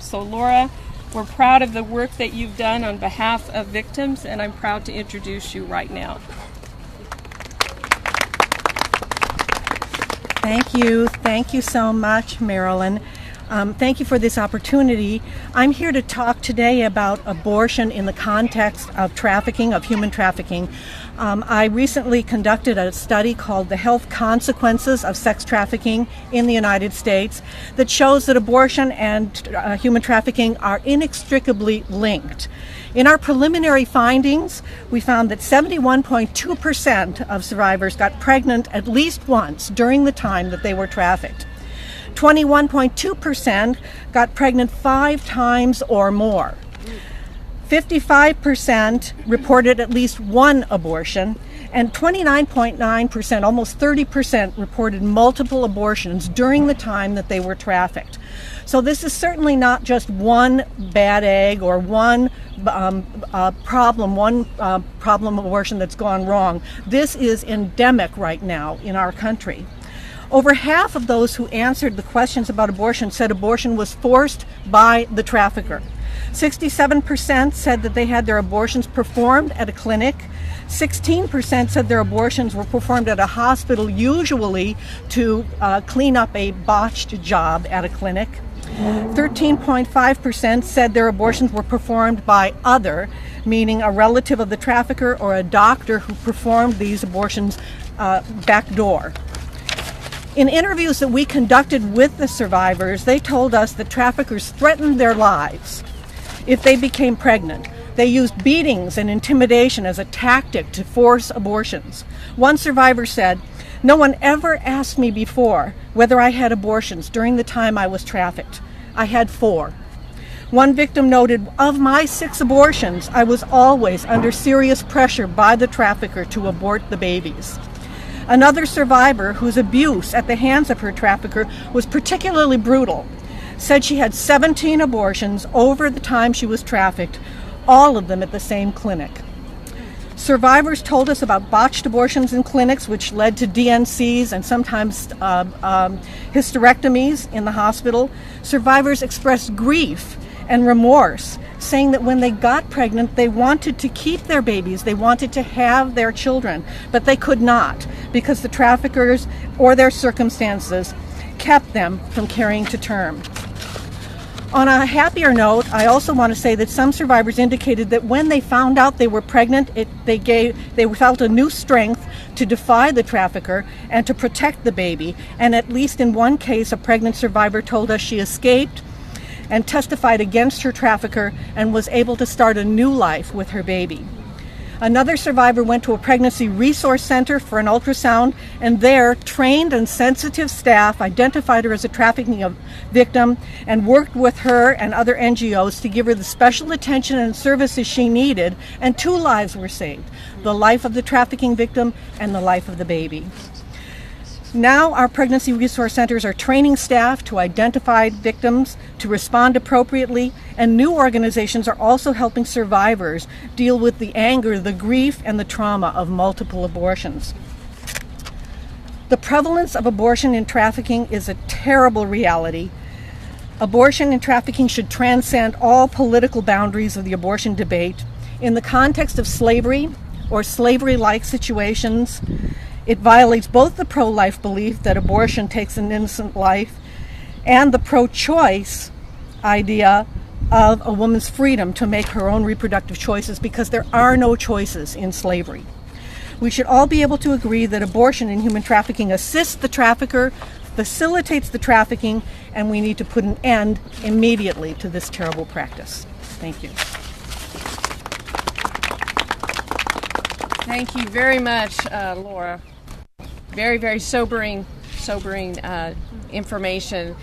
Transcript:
So Laura, we're proud of the work that you've done on behalf of victims, and I'm proud to introduce you right now. Thank you so much, Marilyn. Thank you for this opportunity. I'm here to talk today about abortion in the context of trafficking, of human trafficking. I recently conducted a study called The Health Consequences of Sex Trafficking in the United States that shows that abortion and human trafficking are inextricably linked. In our preliminary findings, we found that 71.2% of survivors got pregnant at least once during the time that they were trafficked. 21.2% got pregnant 5 times or more. 55% reported at least one abortion, and 29.9%, almost 30%, reported multiple abortions during the time that they were trafficked. So this is certainly not just one bad egg or one problem abortion that's gone wrong. This is endemic right now in our country. Over half of those who answered the questions about abortion said abortion was forced by the trafficker. 67% said that they had their abortions performed at a clinic. 16% said their abortions were performed at a hospital, usually to clean up a botched job at a clinic. 13.5% said their abortions were performed by other, meaning a relative of the trafficker or a doctor who performed these abortions backdoor. In interviews that we conducted with the survivors, they told us that traffickers threatened their lives if they became pregnant. They used beatings and intimidation as a tactic to force abortions. One survivor said, "No one ever asked me before whether I had abortions during the time I was trafficked. I had 4. One victim noted, "Of my 6 abortions, I was always under serious pressure by the trafficker to abort the babies." Another survivor, whose abuse at the hands of her trafficker was particularly brutal, said she had 17 abortions over the time she was trafficked, all of them at the same clinic. Survivors told us about botched abortions in clinics, which led to DNCs and sometimes hysterectomies in the hospital. Survivors expressed grief and remorse, saying that when they got pregnant, they wanted to keep their babies, they wanted to have their children, but they could not because the traffickers or their circumstances kept them from carrying to term. On a happier note, I also want to say that some survivors indicated that when they found out they were pregnant, they felt a new strength to defy the trafficker and to protect the baby. And at least in one case, a pregnant survivor told us she escaped and testified against her trafficker and was able to start a new life with her baby. Another survivor went to a pregnancy resource center for an ultrasound, and there, trained and sensitive staff identified her as a trafficking victim and worked with her and other NGOs to give her the special attention and services she needed, and 2 lives were saved, the life of the trafficking victim and the life of the baby. Now our pregnancy resource centers are training staff to identify victims, to respond appropriately, and new organizations are also helping survivors deal with the anger, the grief, and the trauma of multiple abortions. The prevalence of abortion in trafficking is a terrible reality. Abortion and trafficking should transcend all political boundaries of the abortion debate. In the context of slavery or slavery-like situations, it violates both the pro-life belief that abortion takes an innocent life and the pro-choice idea of a woman's freedom to make her own reproductive choices, because there are no choices in slavery. We should all be able to agree that abortion in human trafficking assists the trafficker, facilitates the trafficking, and we need to put an end immediately to this terrible practice. Thank you. Thank you very much, Laura. Very, very sobering information.